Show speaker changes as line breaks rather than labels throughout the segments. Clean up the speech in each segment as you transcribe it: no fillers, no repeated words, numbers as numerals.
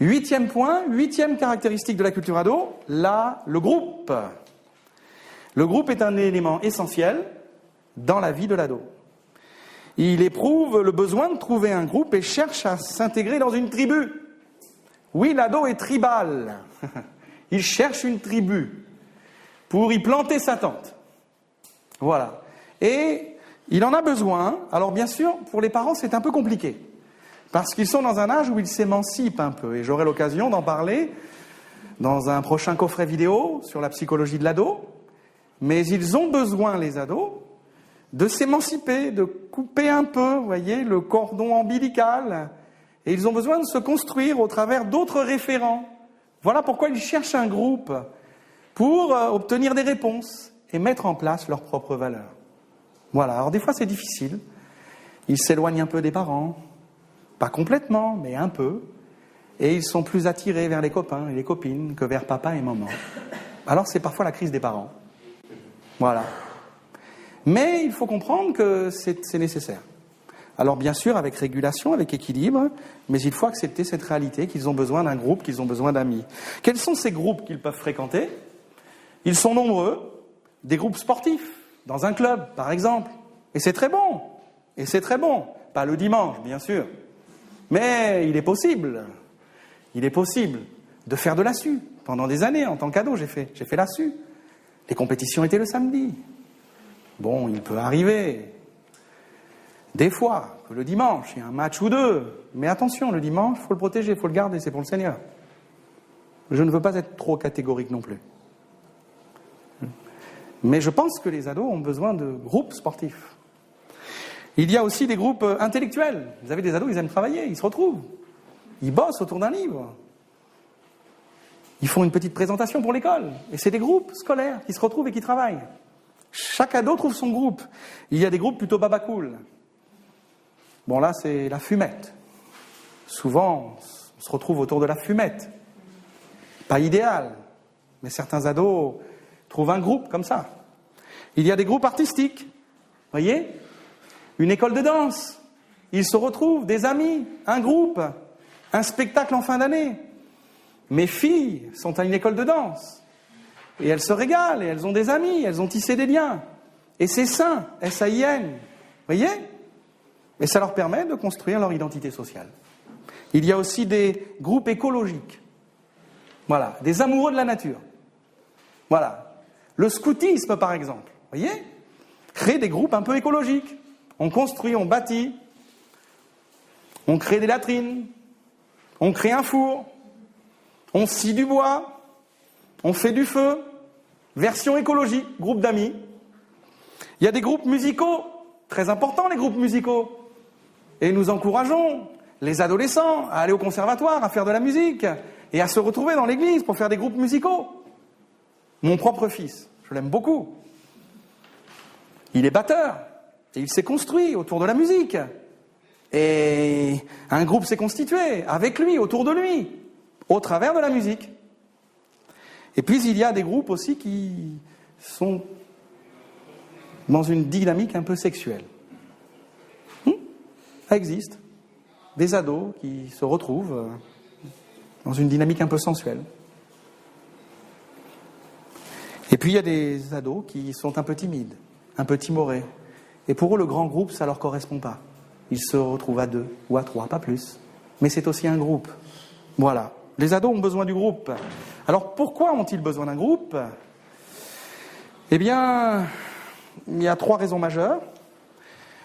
8e point, 8e caractéristique de la culture ado, le groupe. Le groupe est un élément essentiel dans la vie de l'ado. Il éprouve le besoin de trouver un groupe et cherche à s'intégrer dans une tribu. Oui, l'ado est tribal. Il cherche une tribu pour y planter sa tente. Voilà. Et il en a besoin. Alors bien sûr, pour les parents, c'est un peu compliqué. Parce qu'ils sont dans un âge où ils s'émancipent un peu. Et j'aurai l'occasion d'en parler dans un prochain coffret vidéo sur la psychologie de l'ado. Mais ils ont besoin, les ados, de s'émanciper, de couper un peu, vous voyez, le cordon ombilical. Et ils ont besoin de se construire au travers d'autres référents. Voilà pourquoi ils cherchent un groupe pour obtenir des réponses et mettre en place leurs propres valeurs. Voilà, alors des fois c'est difficile. Ils s'éloignent un peu des parents, pas complètement, mais un peu. Et ils sont plus attirés vers les copains et les copines que vers papa et maman. Alors c'est parfois la crise des parents. Voilà. Mais il faut comprendre que c'est nécessaire. Alors bien sûr, avec régulation, avec équilibre, mais il faut accepter cette réalité qu'ils ont besoin d'un groupe, qu'ils ont besoin d'amis. Quels sont ces groupes qu'ils peuvent fréquenter ? Ils sont nombreux. Des groupes sportifs, dans un club, par exemple. Et c'est très bon. Et c'est très bon. Pas le dimanche, bien sûr. Mais il est possible de faire de l'assu. Pendant des années, en tant qu'ado, j'ai fait l'assu. Les compétitions étaient le samedi. Bon, il peut arriver, des fois, que le dimanche, il y a un match ou deux. Mais attention, le dimanche, il faut le protéger, il faut le garder, c'est pour le Seigneur. Je ne veux pas être trop catégorique non plus. Mais je pense que les ados ont besoin de groupes sportifs. Il y a aussi des groupes intellectuels. Vous avez des ados, ils aiment travailler, ils se retrouvent. Ils bossent autour d'un livre. Ils font une petite présentation pour l'école. Et c'est des groupes scolaires qui se retrouvent et qui travaillent. Chaque ado trouve son groupe. Il y a des groupes plutôt babacool. Bon, là, c'est la fumette. Souvent, on se retrouve autour de la fumette. Pas idéal, mais certains ados trouvent un groupe comme ça. Il y a des groupes artistiques. Voyez ? Une école de danse. Ils se retrouvent, des amis, un groupe, un spectacle en fin d'année. Mes filles sont à une école de danse. Et elles se régalent, et elles ont des amis, elles ont tissé des liens. Et c'est sain, S-A-I-N. Voyez ? Et ça leur permet de construire leur identité sociale. Il y a aussi des groupes écologiques. Voilà, des amoureux de la nature. Voilà. Le scoutisme, par exemple. Voyez ? Créer des groupes un peu écologiques. On construit, on bâtit. On crée des latrines. On crée un four. On scie du bois. On fait du feu. Version écologique, groupe d'amis. Il y a des groupes musicaux. Très importants, les groupes musicaux. Et nous encourageons les adolescents à aller au conservatoire, à faire de la musique et à se retrouver dans l'église pour faire des groupes musicaux. Mon propre fils, je l'aime beaucoup. Il est batteur et il s'est construit autour de la musique. Et un groupe s'est constitué avec lui, autour de lui, au travers de la musique. Et puis il y a des groupes aussi qui sont dans une dynamique un peu sexuelle. Ça existe. Des ados qui se retrouvent dans une dynamique un peu sensuelle. Et puis il y a des ados qui sont un peu timides, un peu timorés. Et pour eux, le grand groupe, ça ne leur correspond pas. Ils se retrouvent à 2 ou à 3, pas plus. Mais c'est aussi un groupe. Voilà. Les ados ont besoin du groupe. Alors pourquoi ont-ils besoin d'un groupe ? Eh bien, il y a 3 raisons majeures.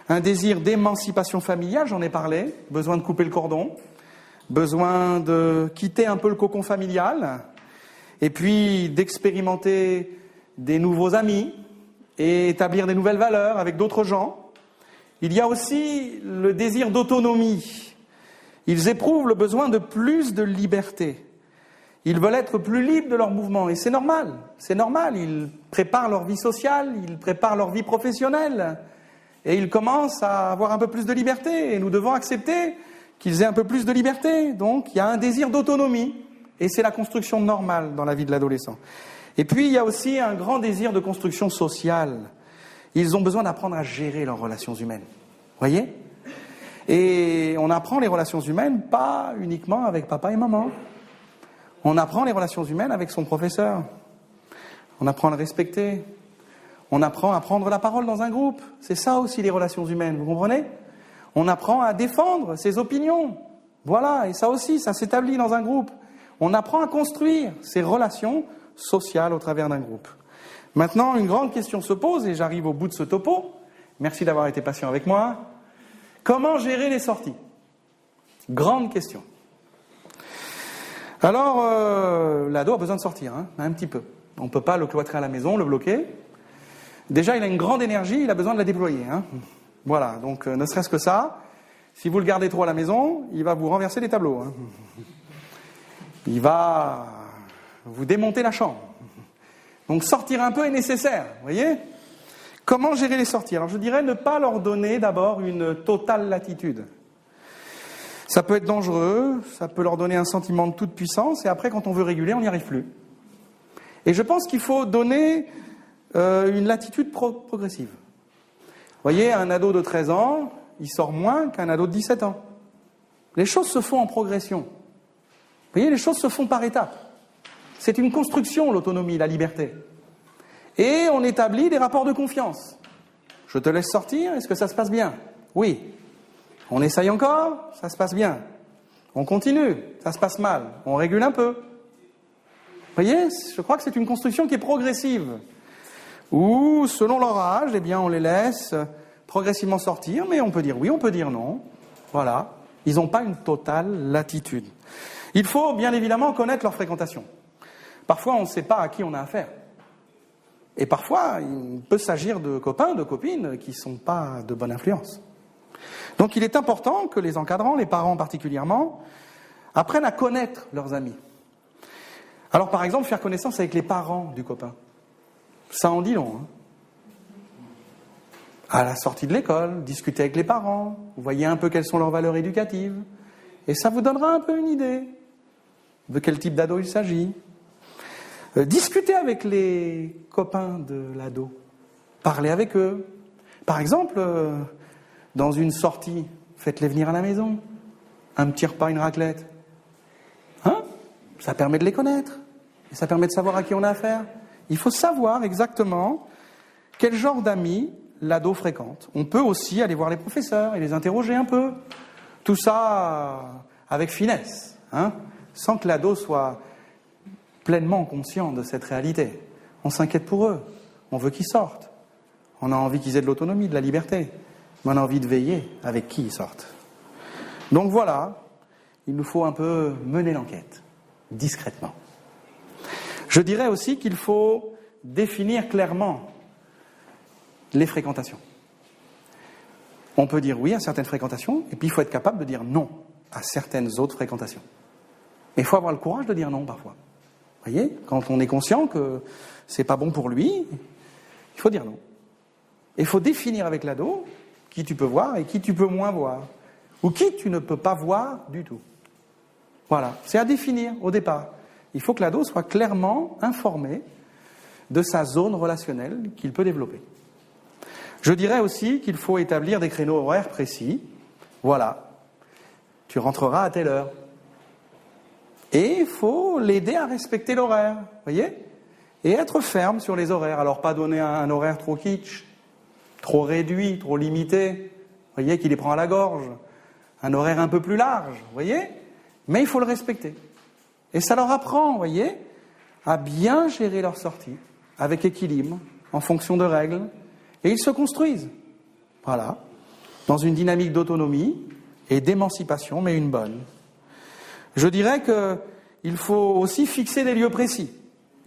Un désir d'émancipation familiale, j'en ai parlé, besoin de couper le cordon, besoin de quitter un peu le cocon familial, et puis d'expérimenter des nouveaux amis et établir des nouvelles valeurs avec d'autres gens. Il y a aussi le désir d'autonomie. Ils éprouvent le besoin de plus de liberté. Ils veulent être plus libres de leurs mouvements, et c'est normal, ils préparent leur vie sociale, ils préparent leur vie professionnelle. Et ils commencent à avoir un peu plus de liberté. Et nous devons accepter qu'ils aient un peu plus de liberté. Donc, il y a un désir d'autonomie. Et c'est la construction normale dans la vie de l'adolescent. Et puis, il y a aussi un grand désir de construction sociale. Ils ont besoin d'apprendre à gérer leurs relations humaines. Voyez ? Et on apprend les relations humaines pas uniquement avec papa et maman. On apprend les relations humaines avec son professeur. On apprend à le respecter. On apprend à prendre la parole dans un groupe. C'est ça aussi les relations humaines, vous comprenez? On apprend à défendre ses opinions. Voilà, et ça aussi, ça s'établit dans un groupe. On apprend à construire ces relations sociales au travers d'un groupe. Maintenant, une grande question se pose, et j'arrive au bout de ce topo. Merci d'avoir été patient avec moi. Comment gérer les sorties? Grande question. Alors, l'ado a besoin de sortir, un petit peu. On ne peut pas le cloîtrer à la maison, le bloquer. Déjà, il a une grande énergie, il a besoin de la déployer. Voilà, donc ne serait-ce que ça, si vous le gardez trop à la maison, il va vous renverser les tableaux. Il va vous démonter la chambre. Donc sortir un peu est nécessaire, vous voyez? Comment gérer les sorties? Alors je dirais ne pas leur donner d'abord une totale latitude. Ça peut être dangereux, ça peut leur donner un sentiment de toute puissance, et après quand on veut réguler, on n'y arrive plus. Et je pense qu'il faut donner une latitude progressive. Vous voyez, un ado de 13 ans, il sort moins qu'un ado de 17 ans. Les choses se font en progression. Vous voyez, les choses se font par étapes. C'est une construction, l'autonomie, la liberté. Et on établit des rapports de confiance. Je te laisse sortir, est-ce que ça se passe bien? Oui. On essaye encore, ça se passe bien. On continue, ça se passe mal. On régule un peu. Vous voyez, je crois que c'est une construction qui est progressive. Où, selon leur âge, eh bien, on les laisse progressivement sortir, mais on peut dire oui, on peut dire non. Voilà. Ils n'ont pas une totale latitude. Il faut, bien évidemment, connaître leur fréquentation. Parfois, on ne sait pas à qui on a affaire. Et parfois, il peut s'agir de copains, de copines qui ne sont pas de bonne influence. Donc, il est important que les encadrants, les parents particulièrement, apprennent à connaître leurs amis. Alors, par exemple, faire connaissance avec les parents du copain. Ça en dit long. À la sortie de l'école, discuter avec les parents, vous voyez un peu quelles sont leurs valeurs éducatives, et ça vous donnera un peu une idée de quel type d'ado il s'agit. Discutez avec les copains de l'ado, parlez avec eux. Par exemple, dans une sortie, faites-les venir à la maison, un petit repas, une raclette. Ça permet de les connaître, et ça permet de savoir à qui on a affaire. Il faut savoir exactement quel genre d'amis l'ado fréquente. On peut aussi aller voir les professeurs et les interroger un peu. Tout ça avec finesse, sans que l'ado soit pleinement conscient de cette réalité. On s'inquiète pour eux, on veut qu'ils sortent. On a envie qu'ils aient de l'autonomie, de la liberté. Mais on a envie de veiller avec qui ils sortent. Donc voilà, il nous faut un peu mener l'enquête, discrètement. Je dirais aussi qu'il faut définir clairement les fréquentations. On peut dire oui à certaines fréquentations, et puis il faut être capable de dire non à certaines autres fréquentations. Et il faut avoir le courage de dire non parfois. Vous voyez, quand on est conscient que c'est pas bon pour lui, il faut dire non. Et il faut définir avec l'ado qui tu peux voir et qui tu peux moins voir, ou qui tu ne peux pas voir du tout. Voilà, c'est à définir au départ. Il faut que l'ado soit clairement informé de sa zone relationnelle qu'il peut développer. Je dirais aussi qu'il faut établir des créneaux horaires précis. Voilà, tu rentreras à telle heure. Et il faut l'aider à respecter l'horaire, voyez, et être ferme sur les horaires. Alors pas donner un horaire trop kitsch, trop réduit, trop limité, voyez, qui les prend à la gorge. Un horaire un peu plus large, voyez, mais il faut le respecter. Et ça leur apprend, voyez, à bien gérer leur sortie, avec équilibre, en fonction de règles, et ils se construisent. Voilà, dans une dynamique d'autonomie et d'émancipation, mais une bonne. Je dirais qu'il faut aussi fixer des lieux précis.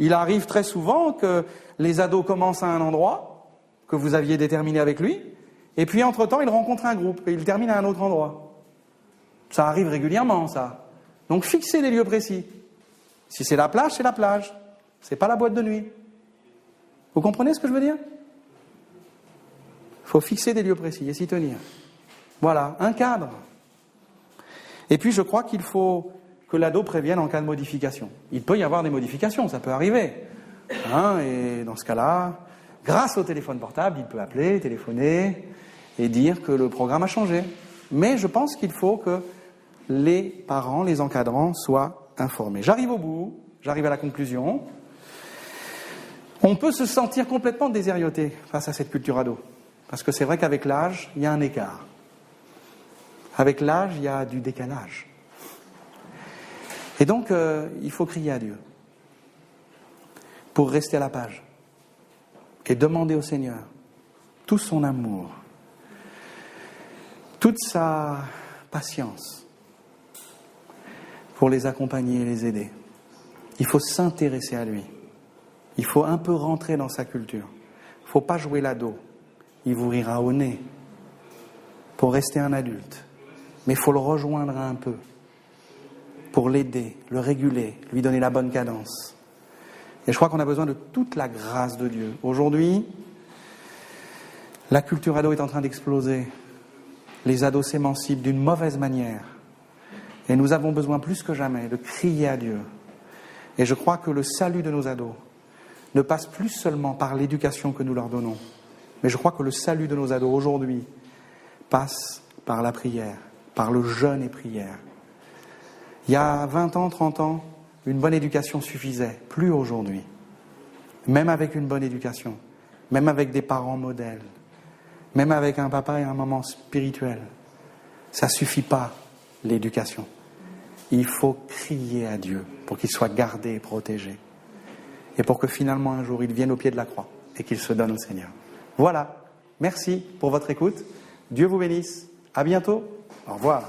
Il arrive très souvent que les ados commencent à un endroit que vous aviez déterminé avec lui, et puis entre-temps, ils rencontrent un groupe et ils terminent à un autre endroit. Ça arrive régulièrement, ça. Donc fixez des lieux précis. Si c'est la plage, c'est la plage. C'est pas la boîte de nuit. Vous comprenez ce que je veux dire? Il faut fixer des lieux précis et s'y tenir. Voilà, un cadre. Et puis je crois qu'il faut que l'ado prévienne en cas de modification. Il peut y avoir des modifications, ça peut arriver. Et dans ce cas-là, grâce au téléphone portable, il peut appeler, téléphoner et dire que le programme a changé. Mais je pense qu'il faut que les parents, les encadrants soient informés. J'arrive au bout, j'arrive à la conclusion. On peut se sentir complètement déshérienté face à cette culture ado. Parce que c'est vrai qu'avec l'âge, il y a un écart. Avec l'âge, il y a du décalage. Et donc, il faut crier à Dieu pour rester à la page et demander au Seigneur tout son amour, toute sa patience pour les accompagner et les aider. Il faut s'intéresser à lui. Il faut un peu rentrer dans sa culture. Il ne faut pas jouer l'ado. Il vous rira au nez pour rester un adulte. Mais il faut le rejoindre un peu pour l'aider, le réguler, lui donner la bonne cadence. Et je crois qu'on a besoin de toute la grâce de Dieu. Aujourd'hui, la culture ado est en train d'exploser. Les ados s'émancipent d'une mauvaise manière. Et nous avons besoin plus que jamais de crier à Dieu. Et je crois que le salut de nos ados ne passe plus seulement par l'éducation que nous leur donnons, mais je crois que le salut de nos ados aujourd'hui passe par la prière, par le jeûne et prière. Il y a 20 ans, 30 ans, une bonne éducation suffisait, plus aujourd'hui. Même avec une bonne éducation, même avec des parents modèles, même avec un papa et un maman spirituels, ça ne suffit pas, l'éducation. Il faut crier à Dieu pour qu'il soit gardé et protégé. Et pour que finalement un jour il vienne au pied de la croix et qu'il se donne au Seigneur. Voilà, merci pour votre écoute. Dieu vous bénisse. À bientôt. Au revoir.